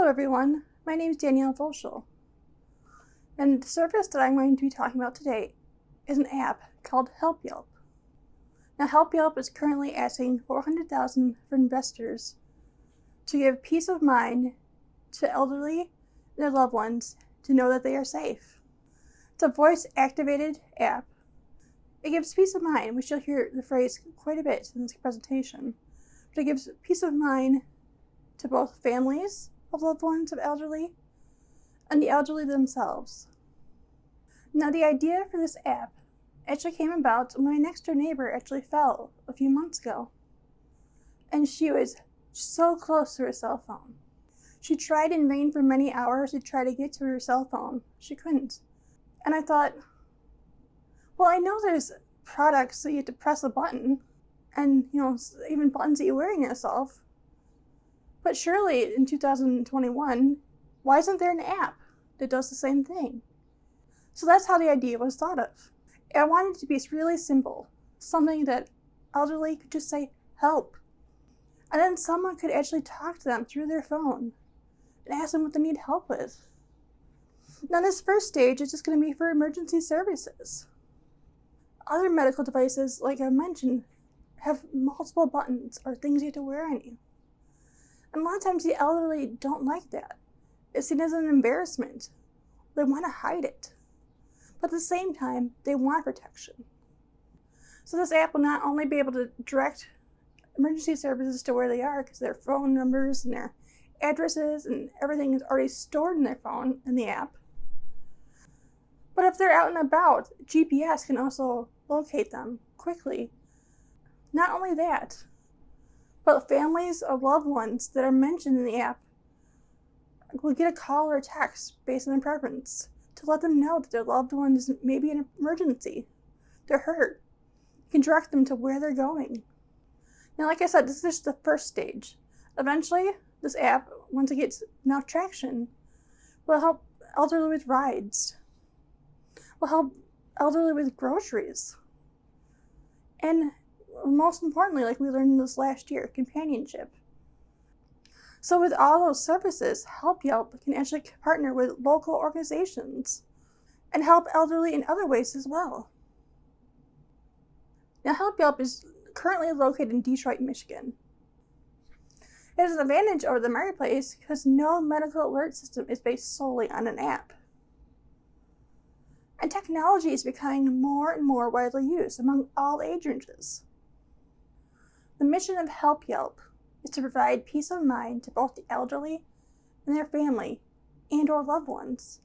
Hello everyone, my name is Voshol, and the service that I'm going to be talking about today is an app called HelpYelp. Now HelpYelp is currently asking $400,000 for investors to give peace of mind to elderly and their loved ones to know that they are safe. It's a voice-activated app. It gives peace of mind, which you'll hear the phrase quite a bit in this presentation, but it gives peace of mind to both families of loved ones of elderly and the elderly themselves. Now the idea for this app actually came about when my next door neighbor actually fell a few months ago, and she was so close to her cell phone. She tried in vain for many hours to try to get to her cell phone. She couldn't. And I thought, well, I know there's products that you have to press a button, and even buttons that you wear on yourself. But surely in 2021, why isn't there an app that does the same thing? So that's how the idea was thought of. I wanted it to be really simple, something that elderly could just say, help. And then someone could actually talk to them through their phone and ask them what they need help with. Now this first stage is just going to be for emergency services. Other medical devices, like I mentioned, have multiple buttons or things you have to wear on you. And a lot of times the elderly don't like that. It's seen as an embarrassment. They want to hide it. But at the same time, they want protection. So this app will not only be able to direct emergency services to where they are, because their phone numbers and their addresses and everything is already stored in their phone in the app. But if they're out and about, GPS can also locate them quickly. Not only that, but families of loved ones that are mentioned in the app will get a call or a text based on their preference to let them know that their loved one is maybe in an emergency. They're hurt. You can direct them to where they're going. Now, like I said, this is just the first stage. Eventually, this app, once it gets enough traction, will help elderly with rides, will help elderly with groceries, and most importantly, like we learned this last year, companionship. So with all those services, HelpYelp can actually partner with local organizations and help elderly in other ways as well. Now HelpYelp is currently located in Detroit, Michigan. It has an advantage over the marketplace because no medical alert system is based solely on an app. And technology is becoming more and more widely used among all age ranges. The mission of HelpYelp is to provide peace of mind to both the elderly and their family and or loved ones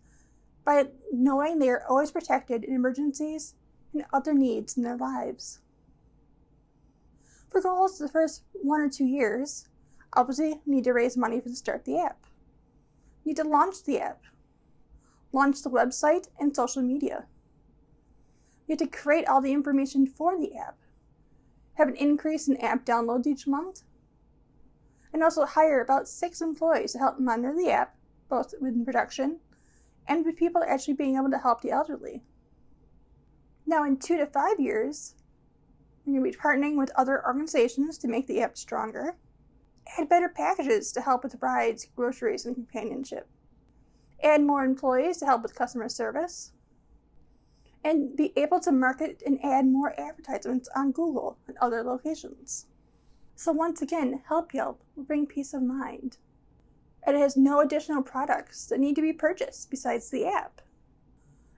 by knowing they are always protected in emergencies and other needs in their lives. For goals the first 1 or 2 years, obviously you need to raise money to start the app. You need to launch the app, launch the website and social media. You have to create all the information for the app, have an increase in app downloads each month, and also hire about 6 employees to help monitor the app, both within production and with people actually being able to help the elderly. Now in 2 to 5 years, you're going to be partnering with other organizations to make the app stronger, add better packages to help with rides, groceries, and companionship, add more employees to help with customer service, and be able to market and add more advertisements on Google and other locations. So once again, HelpYelp will bring peace of mind. And it has no additional products that need to be purchased besides the app.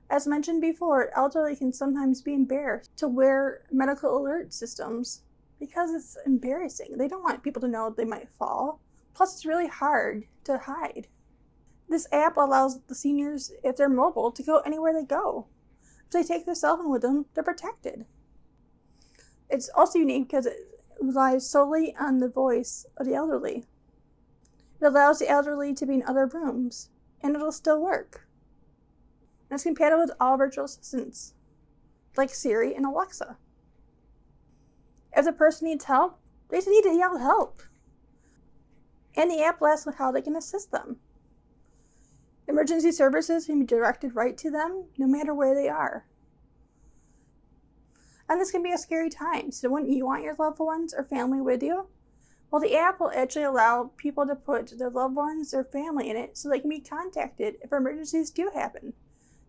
As mentioned before, elderly can sometimes be embarrassed to wear medical alert systems because it's embarrassing. They don't want people to know they might fall. Plus, it's really hard to hide. This app allows the seniors, if they're mobile, to go anywhere they go. If they take their cell phone with them, they're protected. It's also unique because it relies solely on the voice of the elderly. It allows the elderly to be in other rooms, and it'll still work. And it's compatible with all virtual assistants, like Siri and Alexa. If the person needs help, they just need to yell help. And the app asks how they can assist them. Emergency services can be directed right to them, no matter where they are. And this can be a scary time, so when you want your loved ones or family with you, Well, the app will actually allow people to put their loved ones or family in it so they can be contacted if emergencies do happen.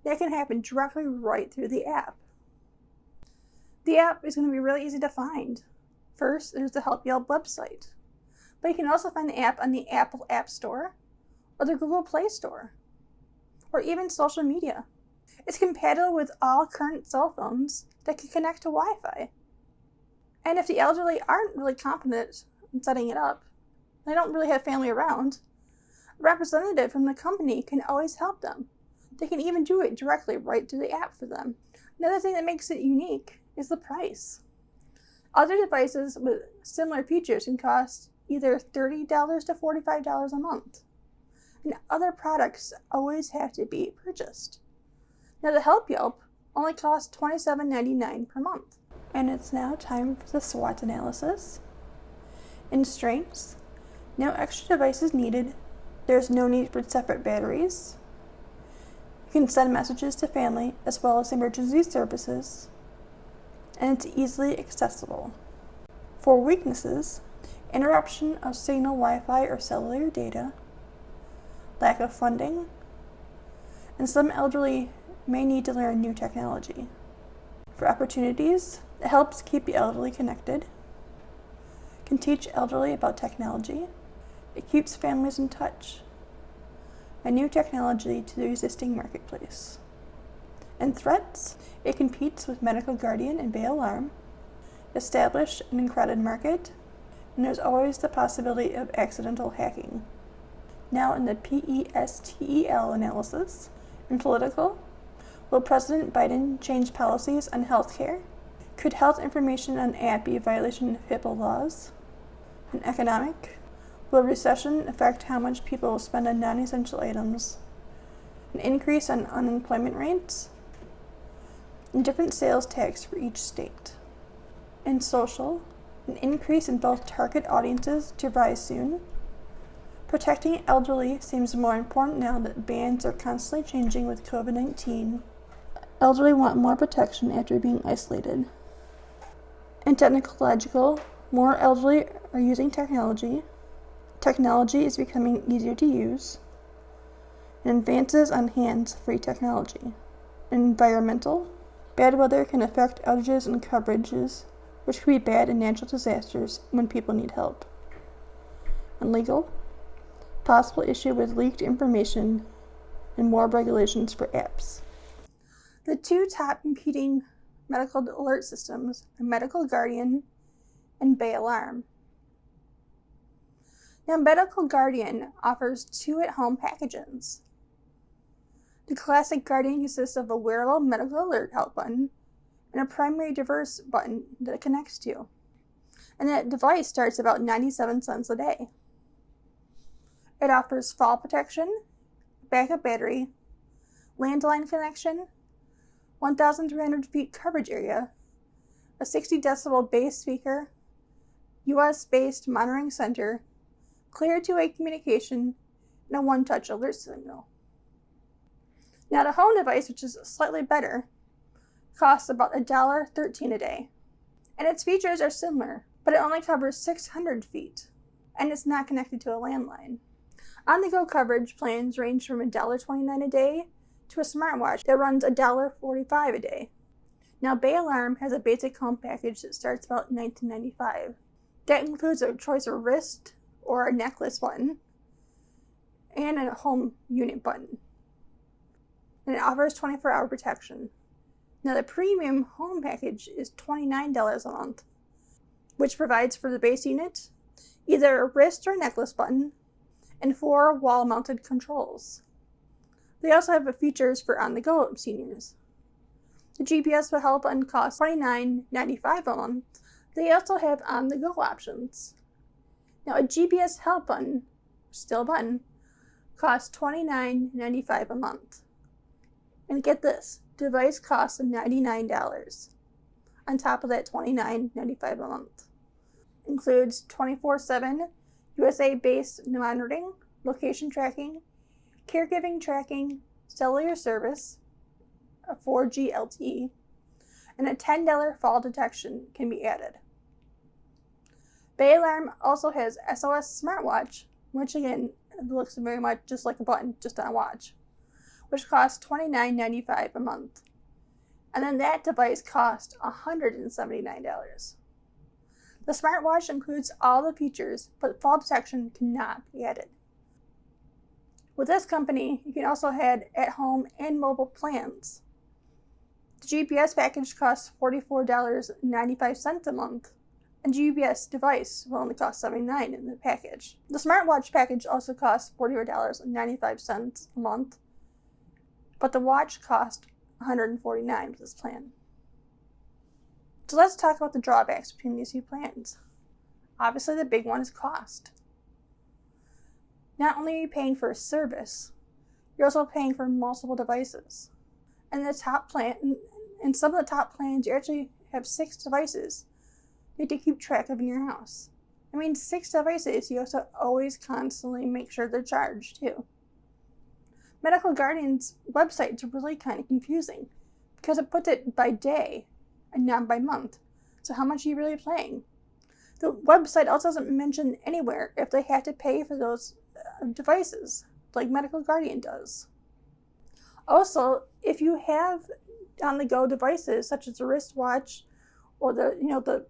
That can happen directly right through the app. The app is going to be really easy to find. First, there's the Help Yelp website. But you can also find the app on the Apple App Store or the Google Play Store, or even social media. It's compatible with all current cell phones that can connect to Wi-Fi. And if the elderly aren't really competent in setting it up, they don't really have family around, a representative from the company can always help them. They can even do it directly right through the app for them. Another thing that makes it unique is the price. Other devices with similar features can cost either $30 to $45 a month. And other products always have to be purchased. Now the Help Yelp only costs $27.99 per month. And it's now time for the SWOT analysis. In strengths, no extra devices needed. There's no need for separate batteries. You can send messages to family as well as emergency services. And it's easily accessible. For weaknesses, interruption of signal Wi-Fi or cellular data, lack of funding, and some elderly may need to learn new technology. For opportunities, it helps keep the elderly connected, can teach elderly about technology, it keeps families in touch, and new technology to the existing marketplace. And threats, it competes with Medical Guardian and Bay Alarm, establish an uncrowded market, and there's always the possibility of accidental hacking. Now in the PESTEL analysis, in political, will President Biden change policies on healthcare? Could health information on app be a violation of HIPAA laws? In economic, will recession affect how much people will spend on non-essential items? An increase on unemployment rates? And different sales tax for each state. In social, an increase in both target audiences to rise soon. Protecting elderly seems more important now that bans are constantly changing with COVID-19. Elderly want more protection after being isolated. In technological, more elderly are using technology. Technology is becoming easier to use. And advances on hands-free technology. In environmental, bad weather can affect outages and coverages, which can be bad in natural disasters when people need help. And legal, possible issue with leaked information and more regulations for apps. The two top competing medical alert systems are Medical Guardian and Bay Alarm. Now, Medical Guardian offers two at-home packages. The classic Guardian consists of a wearable medical alert help button and a primary diverse button that it connects to. And that device starts about 97 cents a day. It offers fall protection, backup battery, landline connection, 1,300 feet coverage area, a 60 decibel bass speaker, US-based monitoring center, clear two-way communication, and a one-touch alert signal. Now the home device, which is slightly better, costs about $1.13 a day. And its features are similar, but it only covers 600 feet, and it's not connected to a landline. On-the-go coverage plans range from $1.29 a day to a smartwatch that runs $1.45 a day. Now Bay Alarm has a basic home package that starts about $19.95. That includes a choice of wrist or a necklace button and a home unit button. And it offers 24-hour protection. Now the premium home package is $29 a month, which provides for the base unit, either a wrist or necklace button, and 4 wall-mounted controls. They also have features for on-the-go seniors. The GPS with help button costs $29.95 a month. They also have on-the-go options. Now a GPS help button, still button, costs $29.95 a month. And get this, device costs $99 on top of that $29.95 a month. Includes 24/7 USA-based monitoring, location tracking, caregiving tracking, cellular service, a 4G LTE, and a $10 fall detection can be added. Bay Alarm also has SOS smartwatch, which again looks very much just like a button, just on a watch, which costs $29.95 a month. And then that device costs $179. The smartwatch includes all the features, but fall detection cannot be added. With this company, you can also add at-home and mobile plans. The GPS package costs $44.95 a month, and GPS device will only cost $79 in the package. The smartwatch package also costs $44.95 a month, but the watch costs $149 with this plan. So let's talk about the drawbacks between these two plans. Obviously, the big one is cost. Not only are you paying for a service, you're also paying for multiple devices. And the top plan, in some of the top plans, you actually have 6 devices you need to keep track of in your house. I mean, 6 devices, you also always constantly make sure they're charged too. Medical Guardian's website is really kind of confusing because it puts it by day and not by month. So how much are you really paying? The website also doesn't mention anywhere if they have to pay for those devices, like Medical Guardian does. Also, if you have on-the-go devices such as the wristwatch or the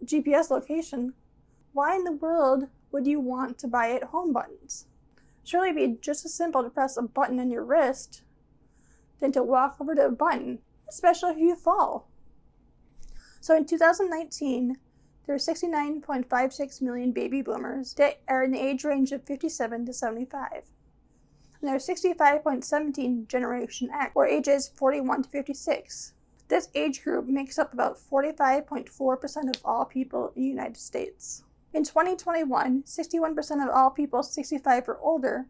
GPS location, why in the world would you want to buy at-home buttons? Surely it'd be just as simple to press a button on your wrist than to walk over to a button, especially if you fall. So in 2019, there are 69.56 million baby boomers that are in the age range of 57 to 75. And there are 65.17 Generation X, or ages 41 to 56. This age group makes up about 45.4% of all people in the United States. In 2021, 61% of all people 65 or older,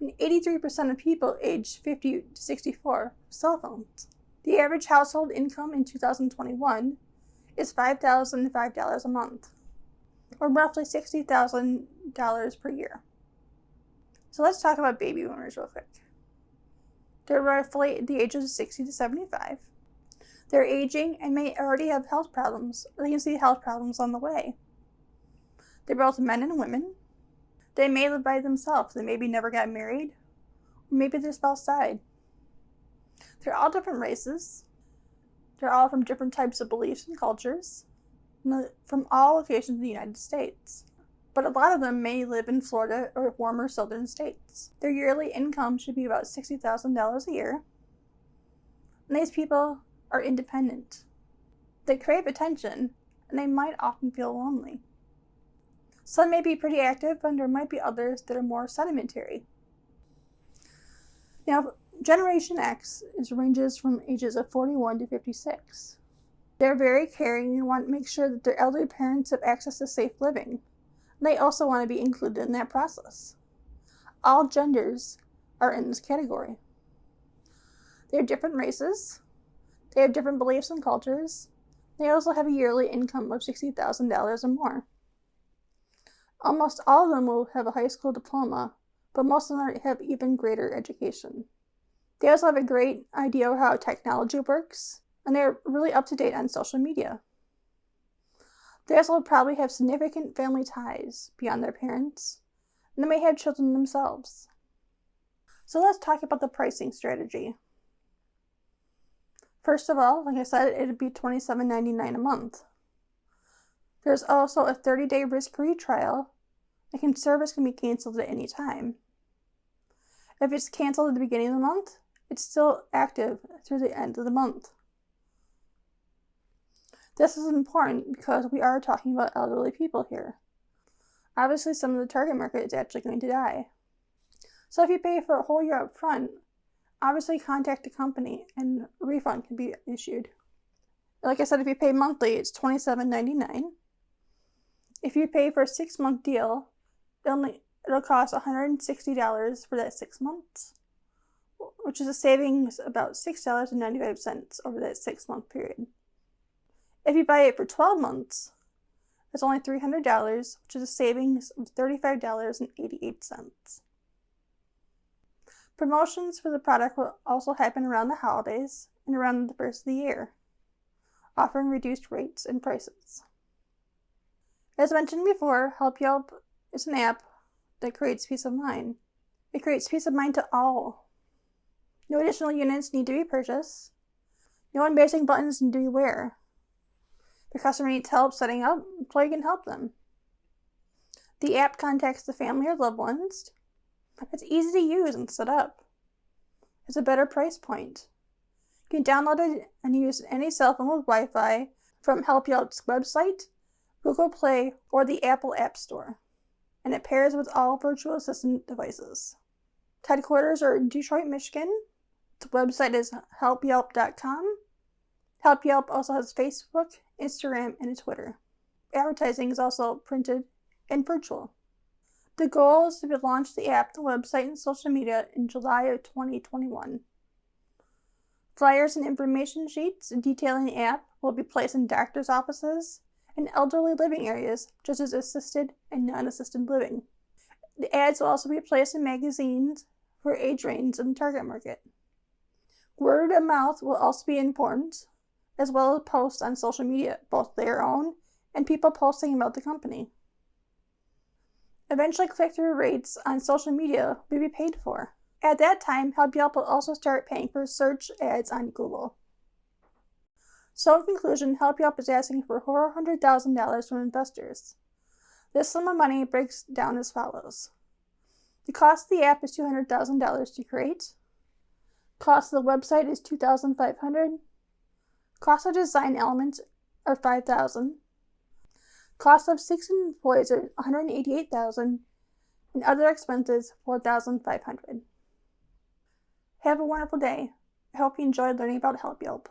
and 83% of people aged 50 to 64 have cell phones. The average household income in 2021 is $5,005 a month, or roughly $60,000 per year. So let's talk about baby boomers real quick. They're roughly the ages of 60 to 75. They're aging and may already have health problems, or they can see health problems on the way. They're both men and women. They may live by themselves. They maybe never got married, or maybe their spouse died. They're all different races. They're all from different types of beliefs and cultures, from all locations in the United States. But a lot of them may live in Florida or warmer southern states. Their yearly income should be about $60,000 a year. And these people are independent. They crave attention, and they might often feel lonely. Some may be pretty active, and there might be others that are more sedimentary. Now, Generation X ranges from ages of 41 to 56. They're very caring and want to make sure that their elderly parents have access to safe living. And they also want to be included in that process. All genders are in this category. They have different races. They have different beliefs and cultures. They also have a yearly income of $60,000 or more. Almost all of them will have a high school diploma, but most of them have even greater education. They also have a great idea of how technology works, and they're really up to date on social media. They also probably have significant family ties beyond their parents, and they may have children themselves. So let's talk about the pricing strategy. First of all, like I said, it'd be $27.99 a month. There's also a 30-day risk-free trial, and service can be canceled at any time. If it's canceled at the beginning of the month, it's still active through the end of the month. This is important because we are talking about elderly people here. Obviously, some of the target market is actually going to die. So if you pay for a whole year up front, obviously contact the company and a refund can be issued. Like I said, if you pay monthly, it's $27.99. If you pay for a 6-month deal, it'll cost $160 for that 6 months, which is a savings of about $6.95 over that 6-month period. If you buy it for 12 months, it's only $300, which is a savings of $35.88. Promotions for the product will also happen around the holidays and around the first of the year, offering reduced rates and prices. As mentioned before, HelpYelp is an app that creates peace of mind. It creates peace of mind to all. No additional units need to be purchased. No embarrassing buttons need to be wear. If the customer needs help setting up, the employee can help them. The app contacts the family or loved ones. It's easy to use and set up. It's a better price point. You can download it and use any cell phone with Wi-Fi from HelpYelp's website, Google Play, or the Apple App Store. And it pairs with all virtual assistant devices. Headquarters are in Detroit, Michigan. The website is helpyelp.com. HelpYelp also has Facebook, Instagram, and a Twitter. Advertising is also printed and virtual. The goal is to launch the app, the website, and social media in July of 2021. Flyers and information sheets detailing the app will be placed in doctors' offices and elderly living areas, such as assisted and non-assisted living. The ads will also be placed in magazines for age range in the target market. Word of mouth will also be important, as well as posts on social media, both their own and people posting about the company. Eventually, click-through rates on social media will be paid for. At that time, HelpYelp will also start paying for search ads on Google. So in conclusion, HelpYelp is asking for $400,000 from investors. This sum of money breaks down as follows. The cost of the app is $200,000 to create. Cost of the website is $2,500. Cost of design elements are $5,000. Cost of 6 employees are $188,000, and other expenses $4,500. Have a wonderful day. I hope you enjoyed learning about HelpYelp.